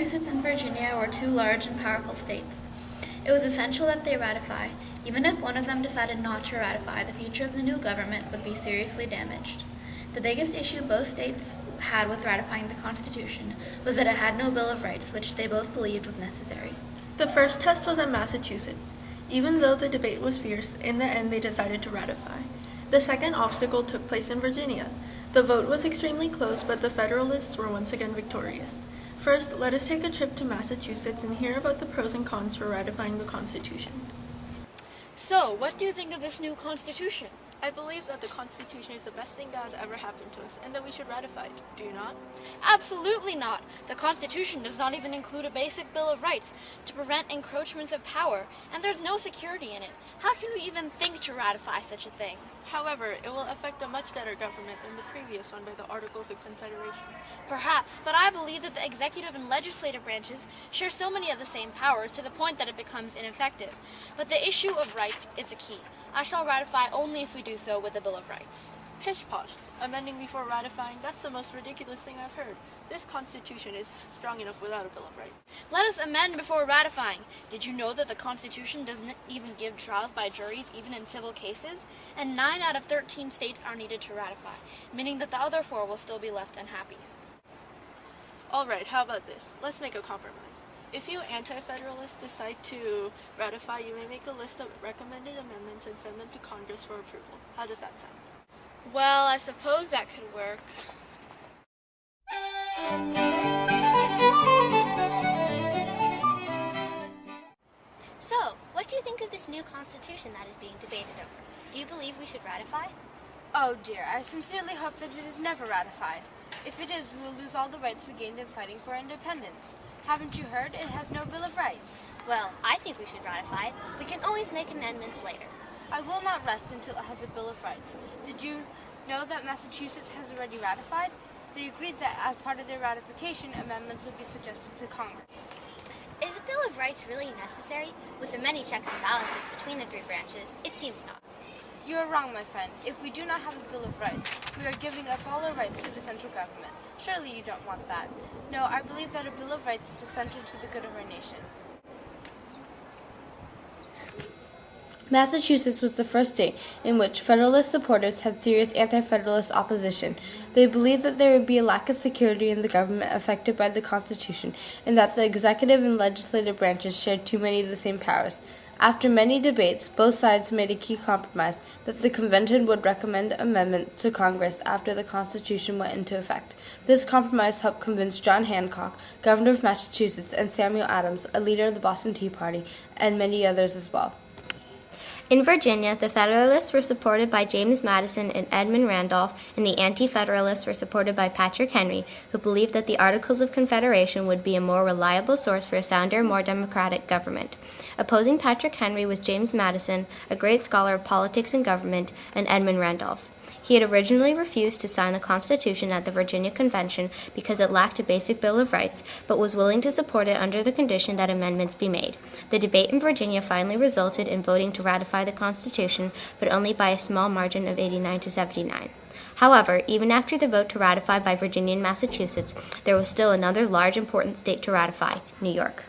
Massachusetts and Virginia were two large and powerful states. It was essential that they ratify. Even if one of them decided not to ratify, the future of the new government would be seriously damaged. The biggest issue both states had with ratifying the Constitution was that it had no Bill of Rights, which they both believed was necessary. The first test was in Massachusetts. Even though the debate was fierce, in the end they decided to ratify. The second obstacle took place in Virginia. The vote was extremely close, but the Federalists were once again victorious. First, let us take a trip to Massachusetts and hear about the pros and cons for ratifying the Constitution. So, what do you think of this new Constitution? I believe that the Constitution is the best thing that has ever happened to us, and that we should ratify it. Do you not? Absolutely not. The Constitution does not even include a basic Bill of Rights to prevent encroachments of power, and there's no security in it. How can we even think to ratify such a thing? However, it will affect a much better government than the previous one by the Articles of Confederation. Perhaps, but I believe that the executive and legislative branches share so many of the same powers to the point that it becomes ineffective. But the issue of rights is a key. I shall ratify only if we do so with a Bill of Rights. Pish-posh. Amending before ratifying, that's the most ridiculous thing I've heard. This Constitution is strong enough without a Bill of Rights. Let us amend before ratifying. Did you know that the Constitution doesn't even give trials by juries, even in civil cases? And 9 out of 13 states are needed to ratify, meaning that the other 4 will still be left unhappy. Alright, how about this? Let's make a compromise. If you anti-federalists decide to ratify, you may make a list of recommended amendments and send them to Congress for approval. How does that sound? Well, I suppose that could work. So, what do you think of this new Constitution that is being debated over? Do you believe we should ratify? Oh dear, I sincerely hope that it is never ratified. If it is, we will lose all the rights we gained in fighting for independence. Haven't you heard? It has no Bill of Rights. Well, I think we should ratify it. We can always make amendments later. I will not rest until it has a Bill of Rights. Did you know that Massachusetts has already ratified? They agreed that as part of their ratification, amendments would be suggested to Congress. Is a Bill of Rights really necessary? With the many checks and balances between the 3 branches, it seems not. You are wrong, my friend. If we do not have a Bill of Rights, we are giving up all our rights to the central government. Surely you don't want that. No, I believe that a Bill of Rights is essential to the good of our nation. Massachusetts was the first state in which Federalist supporters had serious anti-Federalist opposition. They believed that there would be a lack of security in the government affected by the Constitution, and that the executive and legislative branches shared too many of the same powers. After many debates, both sides made a key compromise that the convention would recommend amendments to Congress after the Constitution went into effect. This compromise helped convince John Hancock, governor of Massachusetts, and Samuel Adams, a leader of the Boston Tea Party, and many others as well. In Virginia, the Federalists were supported by James Madison and Edmund Randolph, and the Anti-Federalists were supported by Patrick Henry, who believed that the Articles of Confederation would be a more reliable source for a sounder, more democratic government. Opposing Patrick Henry was James Madison, a great scholar of politics and government, and Edmund Randolph. He had originally refused to sign the Constitution at the Virginia Convention because it lacked a basic Bill of Rights, but was willing to support it under the condition that amendments be made. The debate in Virginia finally resulted in voting to ratify the Constitution, but only by a small margin of 89 to 79. However, even after the vote to ratify by Virginia and Massachusetts, there was still another large important state to ratify, New York.